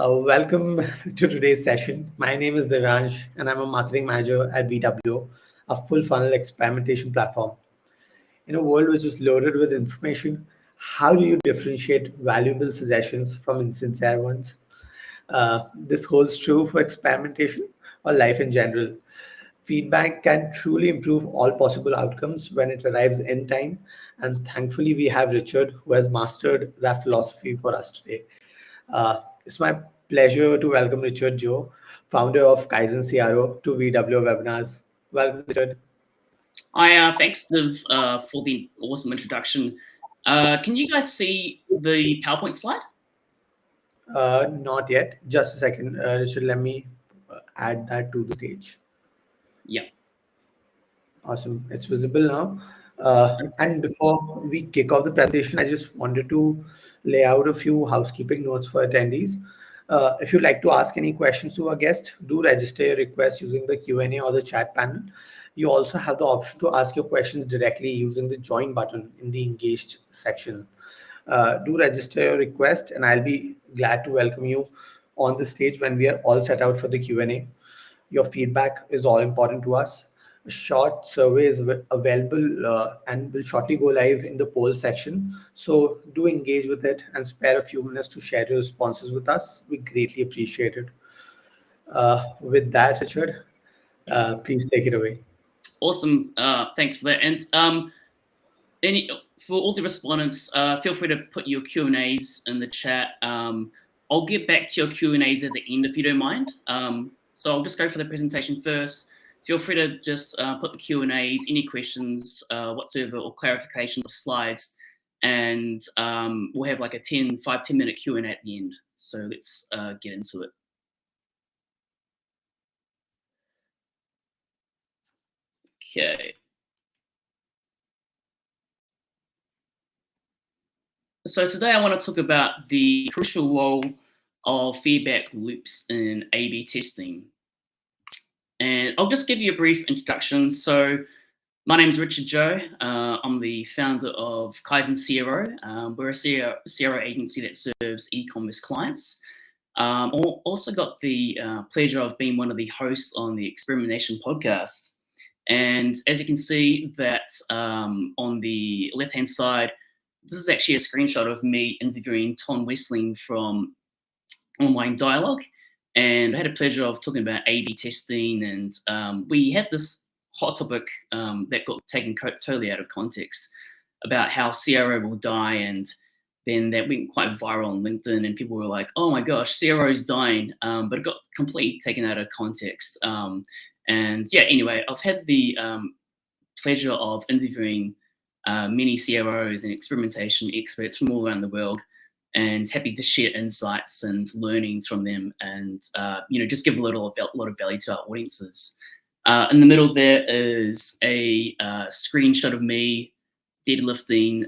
Welcome to today's session. My name is Devansh, and I'm a marketing manager at VWO, a full funnel experimentation platform. In a world which is loaded with information, how do you differentiate valuable suggestions from insincere ones? This holds true for experimentation or life in general. Feedback can truly improve all possible outcomes when it arrives in time, and thankfully, we have Richard who has mastered that philosophy for us today. It's my pleasure to welcome Richard Joe, founder of Kaizen CRO, to VW webinars. Welcome, Richard. Thanks, Liv, for the awesome introduction. Can you guys see the PowerPoint slide? Not yet. Just a second, Richard. Let me add that to the stage. Yeah. Awesome. It's visible now. And before we kick off the presentation, I just wanted to lay out a few housekeeping notes for attendees. If you'd like to ask any questions to our guest, do register your request using the Q&A or the chat panel. You also have the option to ask your questions directly using the join button in the engaged section. Do register your request, and I'll be glad to welcome you on the stage when we are all set out for the Q&A. Your feedback is all important to us. A short survey is available and will shortly go live in the poll section. So do engage with it and spare a few minutes to share your responses with us. We greatly appreciate it. With that, Richard, please take it away. Awesome. Thanks for that. And for all the respondents, feel free to put your Q&As in the chat. I'll get back to your Q&As at the end if you don't mind. So I'll just go for the presentation first. Feel free to just put the Q&As, any questions whatsoever, or clarifications of slides, and we'll have like a 5-10 minute Q&A at the end. So let's get into it. Okay. So today I want to talk about the crucial role of feedback loops in A/B testing. And I'll just give you a brief introduction. So my name is Richard Joe. I'm the founder of Kaizen CRO. We're a CRO agency that serves e-commerce clients. Also got the pleasure of being one of the hosts on the Experimentation podcast. And as you can see that on the left-hand side, this is actually a screenshot of me interviewing Tom Wessling from Online Dialogue. And I had a pleasure of talking about A/B testing, and we had this hot topic that got taken totally out of context about how CRO will die, and then that went quite viral on LinkedIn, and people were like, "Oh my gosh, CRO is dying," but it got completely taken out of context. And yeah, anyway, I've had the pleasure of interviewing many CROs and experimentation experts from all around the world, and happy to share insights and learnings from them, and just give a lot of value to our audiences. In the middle there is a screenshot of me deadlifting.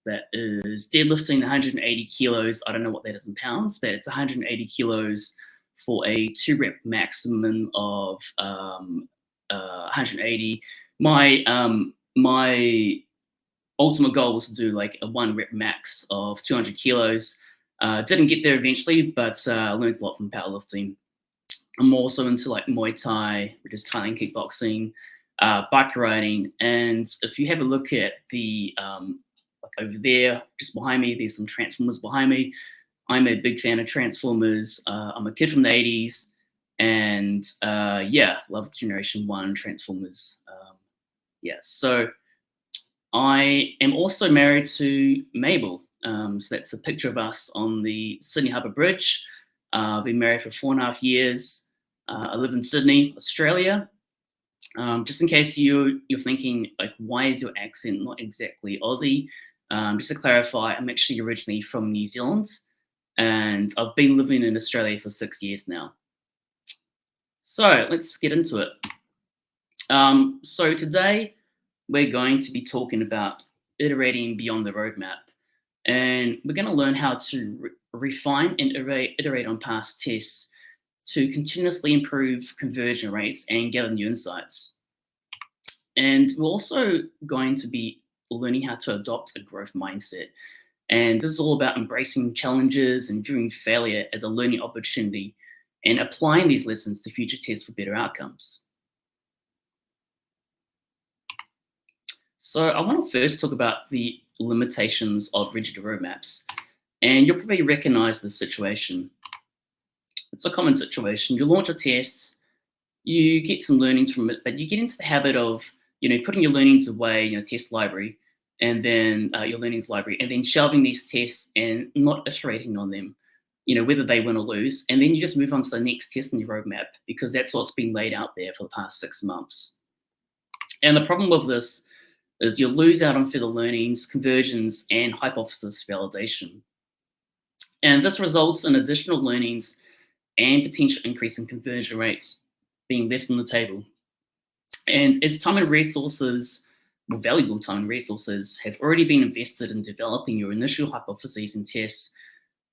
That is deadlifting 180 kilos. I don't know what that is in pounds, but it's 180 kilos for a 2-rep maximum of 180. My ultimate goal was to do like a 1-rep max of 200 kilos. Didn't get there eventually, but learned a lot from powerlifting. I'm also into like Muay Thai, which is Thailand kickboxing, bike riding, and if you have a look at the like over there, just behind me, there's some Transformers behind me. I'm a big fan of Transformers. I'm a kid from the 80s, and yeah, love Generation 1 Transformers. Yeah, so I am also married to Mabel. So that's a picture of us on the Sydney Harbour Bridge. I've been married for 4.5 years. I live in Sydney, Australia. Just in case you're thinking, like, why is your accent not exactly Aussie? Just to clarify, I'm actually originally from New Zealand, and I've been living in Australia for 6 years now. So let's get into it. So today we're going to be talking about iterating beyond the roadmap, and we're going to learn how to refine and iterate on past tests to continuously improve conversion rates and gather new insights. And we're also going to be learning how to adopt a growth mindset. And this is all about embracing challenges and viewing failure as a learning opportunity and applying these lessons to future tests for better outcomes. So I want to first talk about the limitations of rigid roadmaps. And you'll probably recognize this situation. It's a common situation. You launch a test, you get some learnings from it, but you get into the habit of, putting your learnings away in your test library, and then your learnings library, and then shelving these tests and not iterating on them, whether they win or lose. And then you just move on to the next test in your roadmap because that's what's been laid out there for the past 6 months. And the problem with this is you'll lose out on further learnings, conversions, and hypothesis validation. And this results in additional learnings and potential increase in conversion rates being left on the table. And as time and resources, more valuable time and resources, have already been invested in developing your initial hypotheses and tests,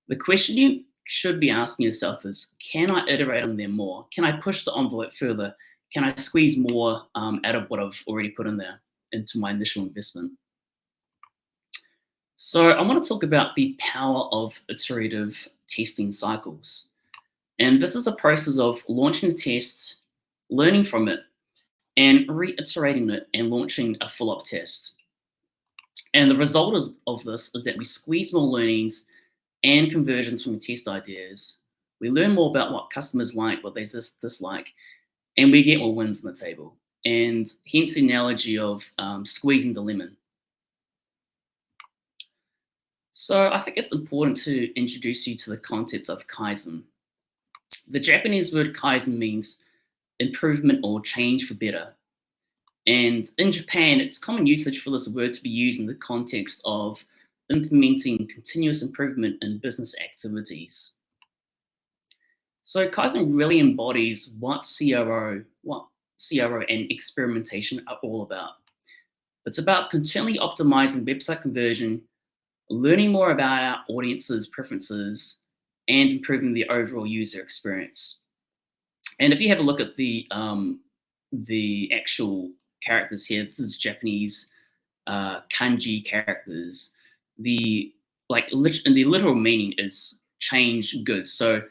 the question you should be asking yourself is, can I iterate on them more? Can I push the envelope further? Can I squeeze more out of what I've already put in there into my initial investment? So I want to talk about the power of iterative testing cycles. And this is a process of launching a test, learning from it, and reiterating it and launching a follow-up test. And the result of this is that we squeeze more learnings and conversions from the test ideas. We learn more about what customers like, what they dislike, and we get more wins on the table. And hence the analogy of squeezing the lemon. So I think it's important to introduce you to the concept of Kaizen. The Japanese word Kaizen means improvement or change for better. And in Japan, it's common usage for this word to be used in the context of implementing continuous improvement in business activities. So Kaizen really embodies what CRO and experimentation are all about. It's about continually optimizing website conversion, learning more about our audience's preferences, and improving the overall user experience. And if you have a look at the actual characters here, this is Japanese kanji characters. The literal meaning is change good. So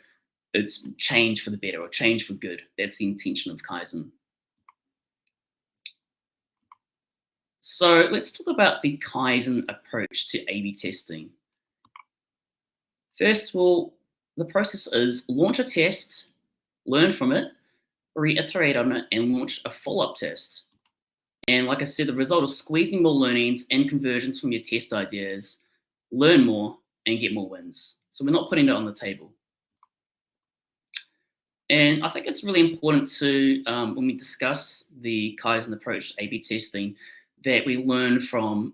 it's change for the better or change for good. That's the intention of Kaizen. So let's talk about the Kaizen approach to A/B testing. First of all, the process is launch a test, learn from it, reiterate on it, and launch a follow-up test. And like I said, the result is squeezing more learnings and conversions from your test ideas, learn more, and get more wins. So we're not putting it on the table. And I think it's really important to, when we discuss the Kaizen approach to A/B testing, that we learn from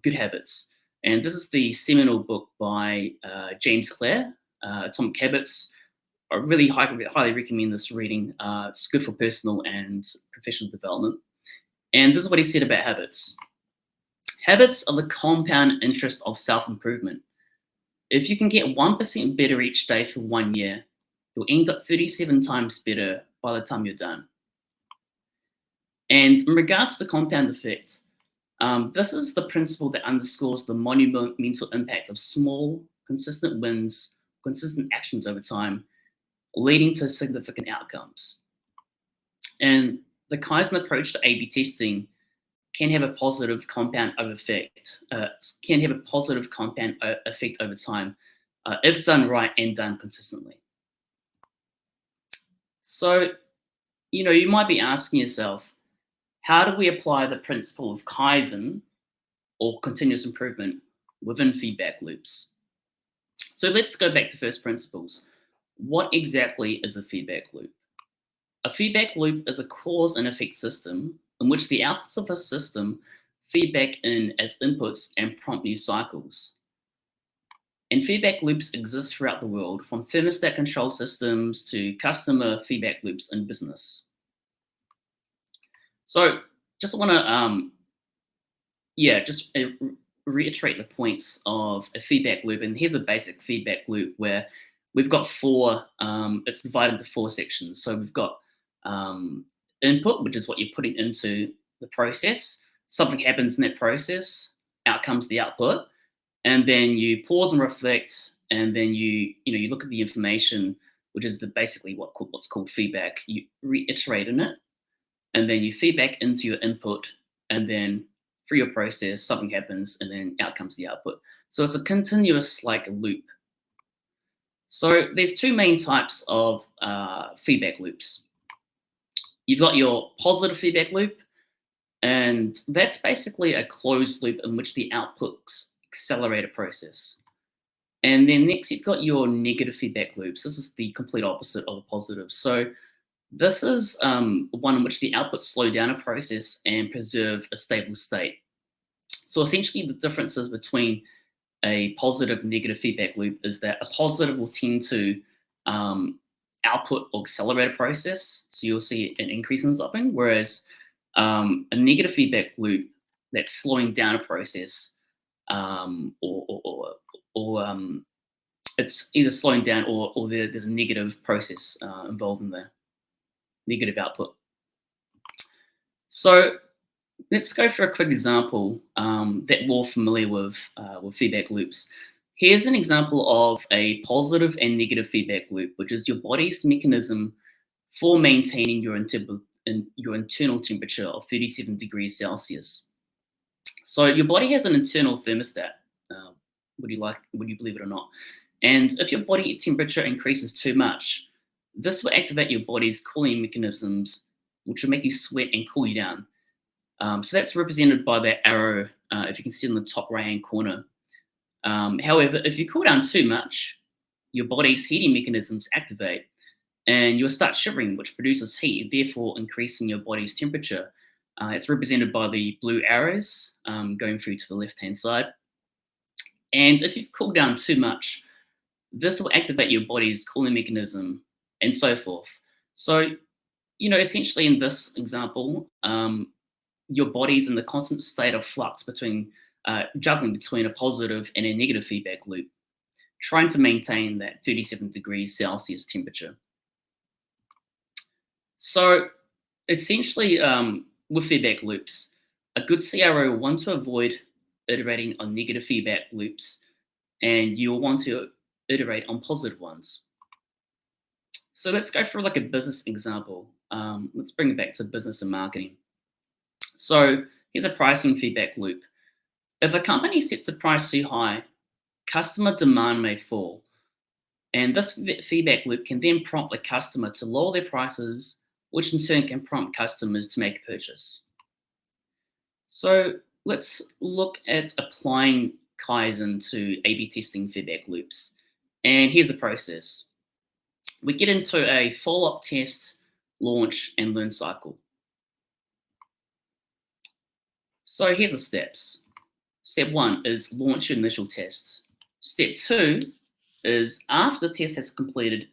good habits. And this is the seminal book by James Clear, Atomic Habits. I really highly recommend this reading. It's good for personal and professional development. And this is what he said about habits. Habits are the compound interest of self-improvement. If you can get 1% better each day for 1 year, you'll end up 37 times better by the time you're done. And in regards to the compound effect, this is the principle that underscores the monumental impact of small, consistent wins, consistent actions over time, leading to significant outcomes. And the Kaizen approach to A/B testing can have a positive compound effect. Over time if done right and done consistently. So, you might be asking yourself, how do we apply the principle of Kaizen or continuous improvement within feedback loops? So let's go back to first principles. What exactly is a feedback loop? A feedback loop is a cause and effect system in which the outputs of a system feedback in as inputs and prompt new cycles. And feedback loops exist throughout the world, from thermostat control systems to customer feedback loops in business. So just want to reiterate the points of a feedback loop. And here's a basic feedback loop where we've got it's divided into 4 sections. So we've got input, which is what you're putting into the process. Something happens in that process, out comes the output. and then you pause and reflect, and then you look at the information, which is basically what's called feedback. You reiterate in it, and then you feedback into your input, and then through your process, something happens, and then out comes the output. So it's a continuous loop. So there's two main types of feedback loops. You've got your positive feedback loop, and that's basically a closed loop in which the outputs accelerate a process. And then next, you've got your negative feedback loops. This is the complete opposite of the positive. So this is one in which the outputs slow down a process and preserve a stable state. So essentially, the differences between a positive and negative feedback loop is that a positive will tend to output or accelerate a process. So you'll see an increase in something, whereas a negative feedback loop that's slowing down a process, or it's either slowing down or there's a negative process involved in the negative output. So let's go for a quick example that we're familiar with feedback loops. Here's an example of a positive and negative feedback loop, which is your body's mechanism for maintaining your internal temperature of 37 degrees Celsius. So your body has an internal thermostat, would you believe it or not? And if your body temperature increases too much, this will activate your body's cooling mechanisms, which will make you sweat and cool you down. So that's represented by that arrow, if you can see in the top right-hand corner. However, if you cool down too much, your body's heating mechanisms activate, and you'll start shivering, which produces heat, therefore increasing your body's temperature. It's represented by the blue arrows going through to the left-hand side. And if you've cooled down too much, this will activate your body's cooling mechanism and so forth. So, essentially in this example, your body's in the constant state of flux between juggling between a positive and a negative feedback loop, trying to maintain that 37 degrees Celsius temperature. So essentially, with feedback loops, a good CRO will want to avoid iterating on negative feedback loops, and you'll want to iterate on positive ones. So let's go for a business example. Let's bring it back to business and marketing. So here's a pricing feedback loop. If a company sets a price too high, customer demand may fall. And this feedback loop can then prompt the customer to lower their prices, which in turn can prompt customers to make a purchase. So let's look at applying Kaizen to A/B testing feedback loops. And here's the process. We get into a follow-up test, launch, and learn cycle. So here's the steps. Step 1 is launch your initial test. Step 2 is after the test has completed,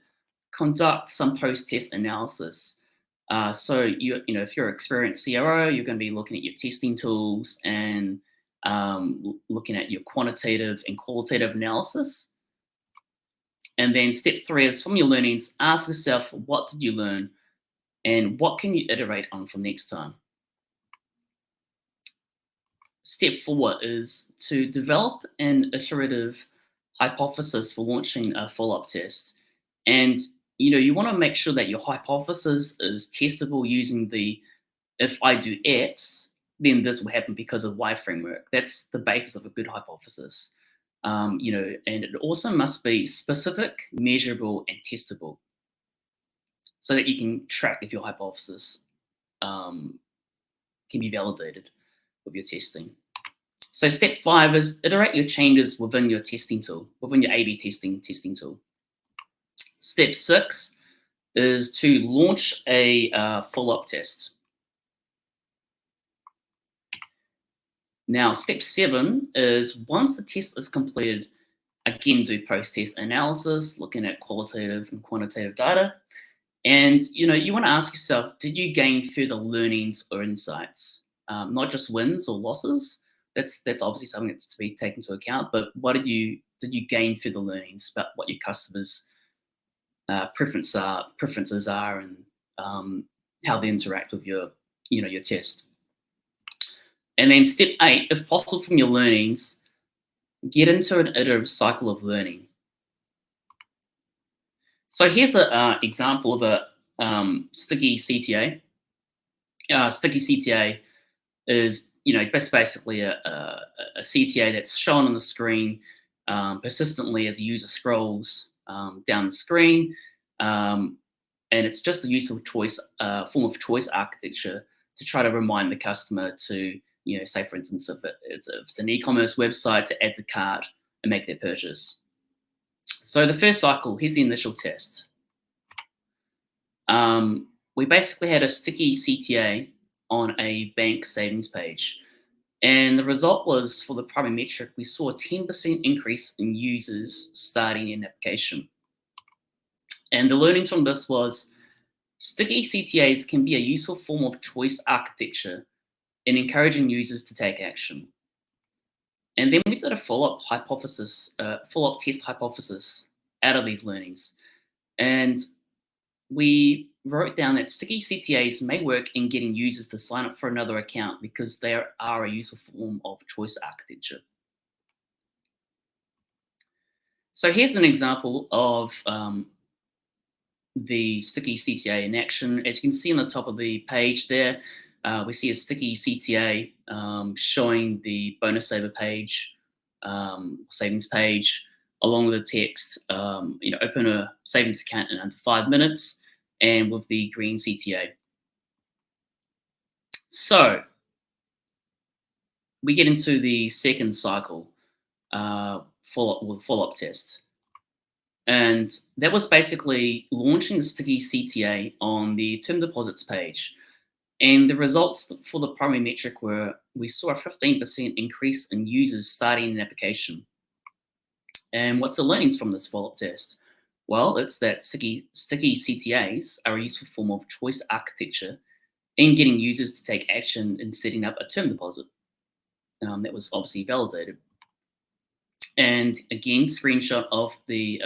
conduct some post-test analysis. So if you're an experienced CRO, you're going to be looking at your testing tools and looking at your quantitative and qualitative analysis. And then step 3 is from your learnings, ask yourself, what did you learn and what can you iterate on for next time? Step 4 is to develop an iterative hypothesis for launching a follow-up test. And you want to make sure that your hypothesis is testable using the if I do X, then this will happen because of Y framework. That's the basis of a good hypothesis. And it also must be specific, measurable, and testable so that you can track if your hypothesis can be validated with your testing. So step 5 is iterate your changes within your testing tool, within your A/B testing tool. Step 6 is to launch a follow-up test. Now, step 7 is once the test is completed, again, do post-test analysis, looking at qualitative and quantitative data. And, you want to ask yourself, did you gain further learnings or insights? Not just wins or losses. That's obviously something that's to be taken into account. But what did you gain further learnings about what your customers' preferences are, and how they interact with your test? And then step 8, if possible from your learnings, get into an iterative cycle of learning. So here's an example of a sticky CTA. Sticky CTA is, basically a CTA that's shown on the screen persistently as a user scrolls down the screen. And it's just a useful choice, form of choice architecture to try to remind the customer to, say for instance, if it's an e-commerce website, to add to cart and make their purchase. So the first cycle, here's the initial test. We basically had a sticky CTA on a bank savings page. And the result was, for the primary metric, we saw a 10% increase in users starting an application. And the learnings from this was sticky CTAs can be a useful form of choice architecture in encouraging users to take action. And then we did a follow-up test hypothesis out of these learnings. And we wrote down that sticky CTAs may work in getting users to sign up for another account because they are a useful form of choice architecture. So here's an example of the sticky CTA in action. As you can see on the top of the page there, we see a sticky CTA showing the bonus saver page, savings page, along with the text, open a savings account in under 5 minutes, and with the green CTA. So we get into the second cycle, follow-up test. And that was basically launching the sticky CTA on the term deposits page. And the results for the primary metric were, we saw a 15% increase in users starting an application. And what's the learnings from this follow-up test? Well, it's that sticky CTAs are a useful form of choice architecture in getting users to take action in setting up a term deposit. That was obviously validated. And again, here's a screenshot of the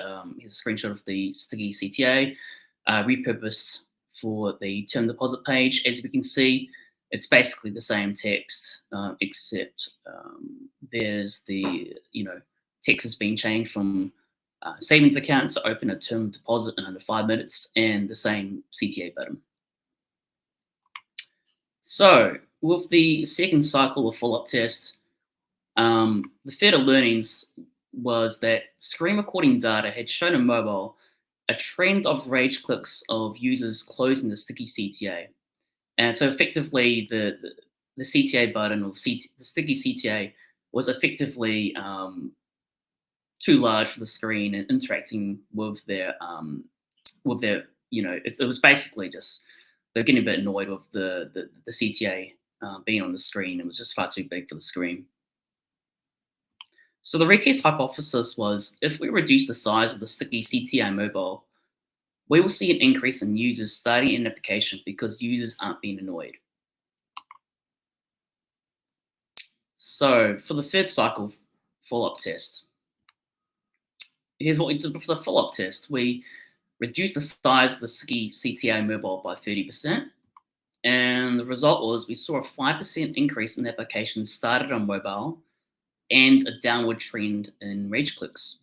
sticky CTA repurposed for the term deposit page. As we can see, it's basically the same text, except there's the text has been changed from savings account to open a term deposit in under 5 minutes, and the same CTA button. So with the second cycle of follow-up test, the further learnings was that screen recording data had shown in mobile a trend of rage clicks of users closing the sticky CTA. And so effectively the CTA button, or the sticky CTA, was effectively too large for the screen and interacting with their it was basically just, they're getting a bit annoyed with the CTA being on the screen. It was just far too big for the screen. So the retest hypothesis was, if we reduce the size of the sticky CTA mobile, we will see an increase in users starting an application because users aren't being annoyed. So for the third cycle follow-up test, here's what we did for the follow-up test. We reduced the size of the sticky CTA mobile by 30%. And the result was, we saw a 5% increase in applications started on mobile and a downward trend in rage clicks.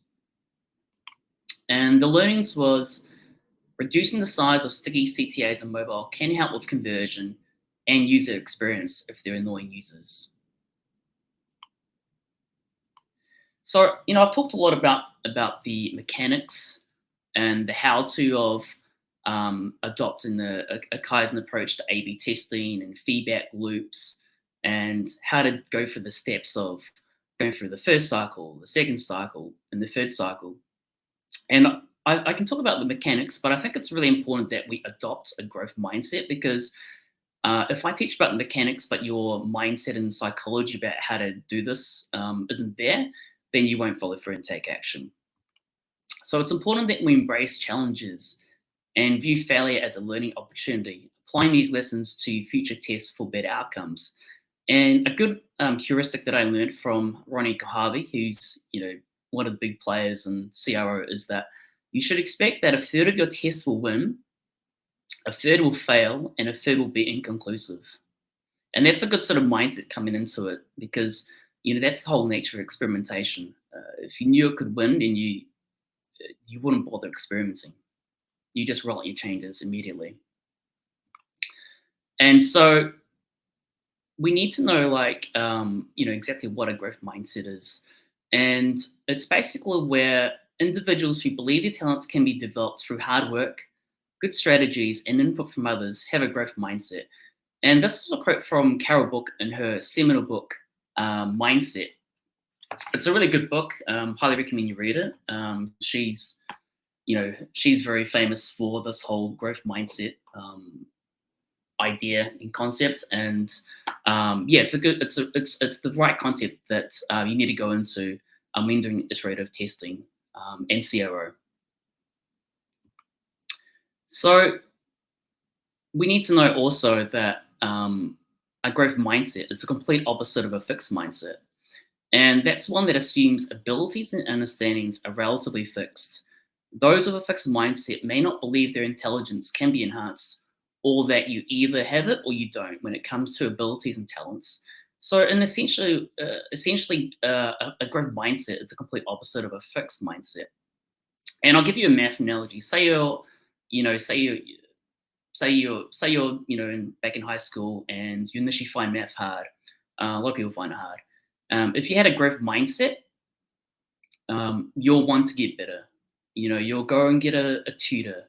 And the learnings was, reducing the size of sticky CTAs on mobile can help with conversion and user experience if they're annoying users. So, I've talked a lot about the mechanics and the how-to of adopting a Kaizen approach to A/B testing and feedback loops, and how to go through the steps of going through the first cycle, the second cycle, and the third cycle. And I can talk about the mechanics, but I think it's really important that we adopt a growth mindset, because if I teach about the mechanics, but your mindset and psychology about how to do this isn't there, then you won't follow through and take action. So it's important that we embrace challenges and view failure as a learning opportunity, applying these lessons to future tests for better outcomes. And a good heuristic that I learned from Ronnie Kohavi, who's one of the big players in CRO, is that you should expect that a third of your tests will win, a third will fail, and a third will be inconclusive. And that's a good sort of mindset coming into it, because that's the whole nature of experimentation. if you knew it could win, then you wouldn't bother experimenting. You just roll out your changes immediately. And so we need to know, like, exactly what a growth mindset is. And it's basically where individuals who believe their talents can be developed through hard work, good strategies, and input from others have a growth mindset. And this is a quote from Carol Book in her seminal book, Mindset. It's a really good book. Highly recommend you read it. She's very famous for this whole growth mindset idea and concept, and it's the right concept that you need to go into when doing iterative testing and CRO. So we need to know also that a growth mindset is the complete opposite of a fixed mindset, and that's one that assumes abilities and understandings are relatively fixed. Those with a fixed mindset may not believe their intelligence can be enhanced, or that you either have it or you don't when it comes to abilities and talents. So, essentially, a growth mindset is the complete opposite of a fixed mindset. And I'll give you a math analogy. Say you're back in high school and you initially find math hard. A lot of people find it hard. If you had a growth mindset, you'll want to get better. You'll go and get a tutor.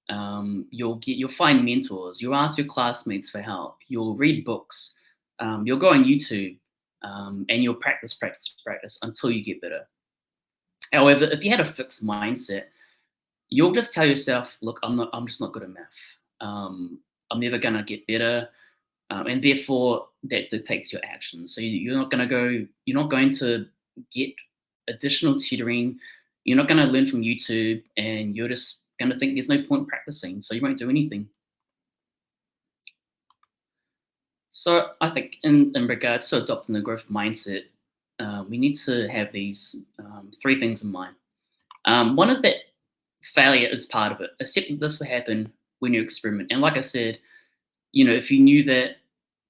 You'll find mentors. You'll ask your classmates for help. You'll read books. You'll go on YouTube, and you'll practice until you get better. However, if you had a fixed mindset, you'll just tell yourself, "Look, I'm just not good at math. I'm never gonna get better," and therefore that dictates your actions. So you're not going to get additional tutoring. You're not going to learn from YouTube, and you're just going to think there's no point practicing, so you won't do anything. So I think in regards to adopting the growth mindset, we need to have these three things in mind. One is that failure is part of it. Accept that this will happen when you experiment. And like I said, if you knew that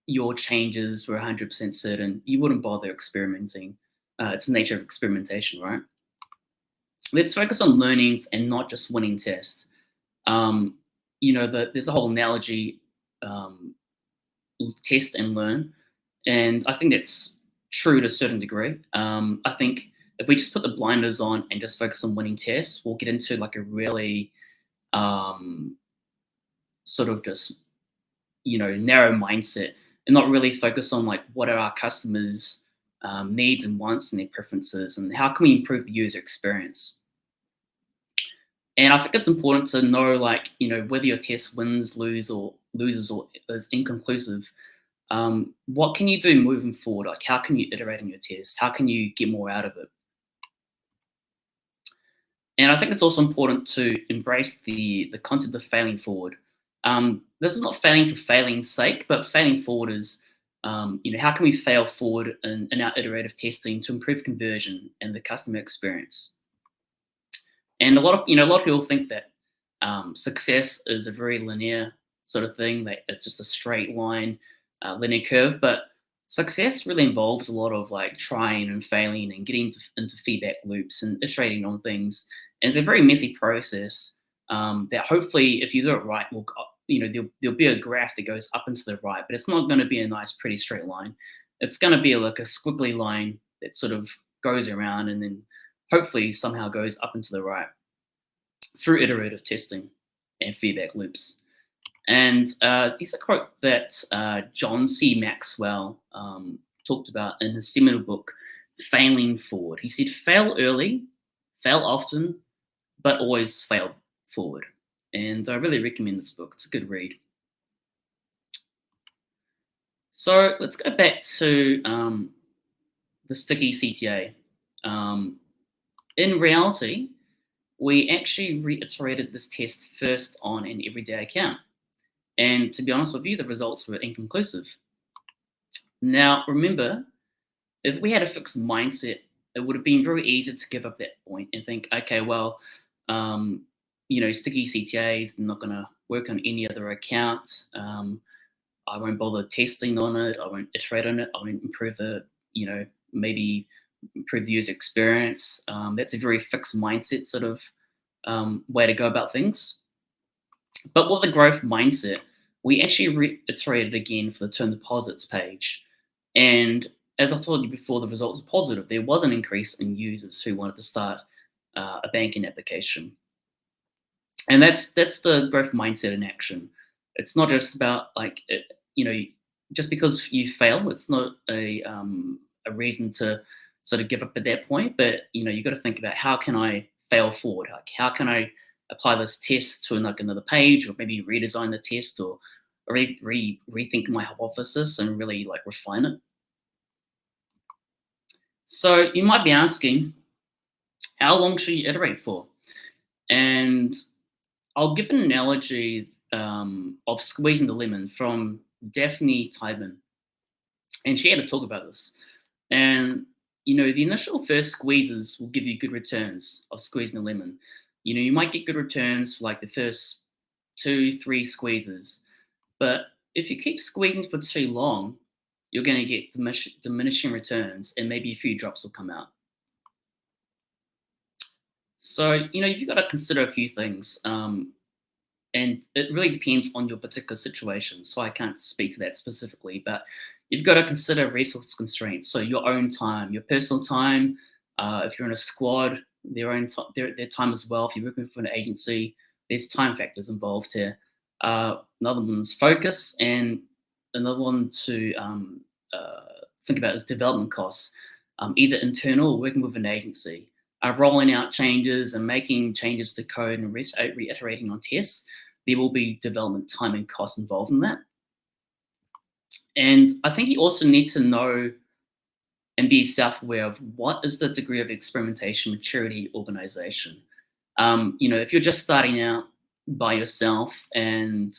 your changes were 100% certain, you wouldn't bother experimenting. It's the nature of experimentation, right? Let's focus on learnings and not just winning tests. There's a whole analogy, test and learn, and I think that's true to a certain degree. I think if we just put the blinders on and just focus on winning tests, we'll get into like a really sort of just narrow mindset and not really focus on like what are our customers' needs and wants and their preferences, and how can we improve the user experience. And I think it's important to know, like, whether your test wins, loses, or is inconclusive. What can you do moving forward? Like, how can you iterate on your test? How can you get more out of it? And I think it's also important to embrace the concept of failing forward. This is not failing for failing's sake, but failing forward is, how can we fail forward in our iterative testing to improve conversion and the customer experience? And a lot of people think that success is a very linear sort of thing, that it's just a straight line, linear curve. But success really involves a lot of like trying and failing and getting into feedback loops and iterating on things. And it's a very messy process that hopefully, if you do it right, there'll be a graph that goes up and to the right, but it's not going to be a nice, pretty straight line. It's going to be like a squiggly line that sort of goes around and then hopefully somehow goes up and to the right through iterative testing and feedback loops. And here's a quote that John C. Maxwell talked about in his seminal book, Failing Forward. He said, "Fail early, fail often, but always fail forward." And I really recommend this book. It's a good read. So let's go back to the sticky CTA. In reality, we actually reiterated this test first on an everyday account. And to be honest with you, the results were inconclusive. Now, remember, if we had a fixed mindset, it would have been very easy to give up that point and think, okay, well, sticky CTAs, they're not going to work on any other account. I won't bother testing on it. I won't iterate on it. I won't improve the, maybe improve the user experience. That's a very fixed mindset sort of way to go about things. But with the growth mindset, we actually reiterated again for the turn deposits page. And as I told you before, the results were positive. There was an increase in users who wanted to start a banking application. And that's the growth mindset in action. It's not just about just because you fail, it's not a reason to sort of give up at that point. But you got to think about, how can I fail forward? Like, how can I apply this test to another page, or maybe redesign the test, or rethink my hypothesis and really like refine it. So you might be asking, how long should you iterate for? And I'll give an analogy of squeezing the lemon from Daphne Tybin. And she had to talk about this. And, the initial first squeezes will give you good returns of squeezing the lemon. You might get good returns for like the first 2-3 squeezes. But if you keep squeezing for too long, you're going to get diminishing returns, and maybe a few drops will come out. So, you've got to consider a few things. And it really depends on your particular situation. So I can't speak to that specifically, but you've got to consider resource constraints. So your own time, your personal time. If you're in a squad, their time as well. If you're working for an agency, there's time factors involved here. Another one's focus, and another one to think about is development costs, either internal or working with an agency. Rolling out changes and making changes to code and reiterating on tests, there will be development time and cost involved in that. And I think you also need to know and be self-aware of what is the degree of experimentation maturity organization. If you're just starting out by yourself and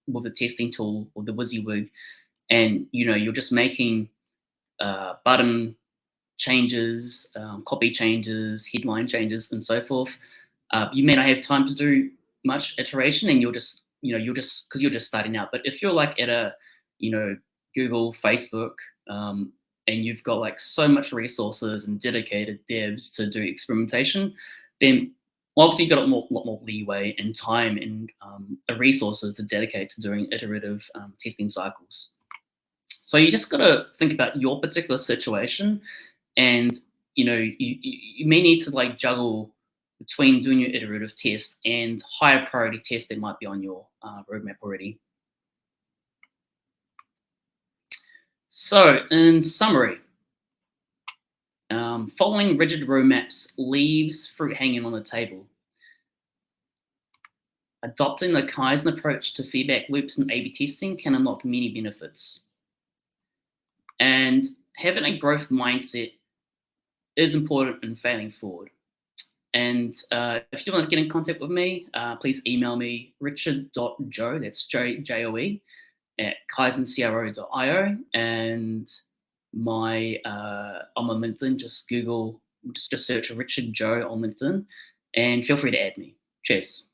with a testing tool or the WYSIWYG, and you're just making button changes, copy changes, headline changes, and so forth, you may not have time to do much iteration, and you're just because you're just starting out. But if you're like at a Google, Facebook, and you've got like so much resources and dedicated devs to do experimentation, then obviously you've got a lot more leeway and time and resources to dedicate to doing iterative testing cycles. So you just got to think about your particular situation, and you may need to like juggle between doing your iterative test and higher priority tests that might be on your roadmap already. So in summary, following rigid roadmaps leaves fruit hanging on the table. Adopting the Kaizen approach to feedback loops and A/B testing can unlock many benefits. And having a growth mindset is important in failing forward. And if you want to get in contact with me, please email me richard.joe, that's Joe, at KaizenCRO.io. And I'm on LinkedIn, just search Richard Joe on LinkedIn, and feel free to add me. Cheers.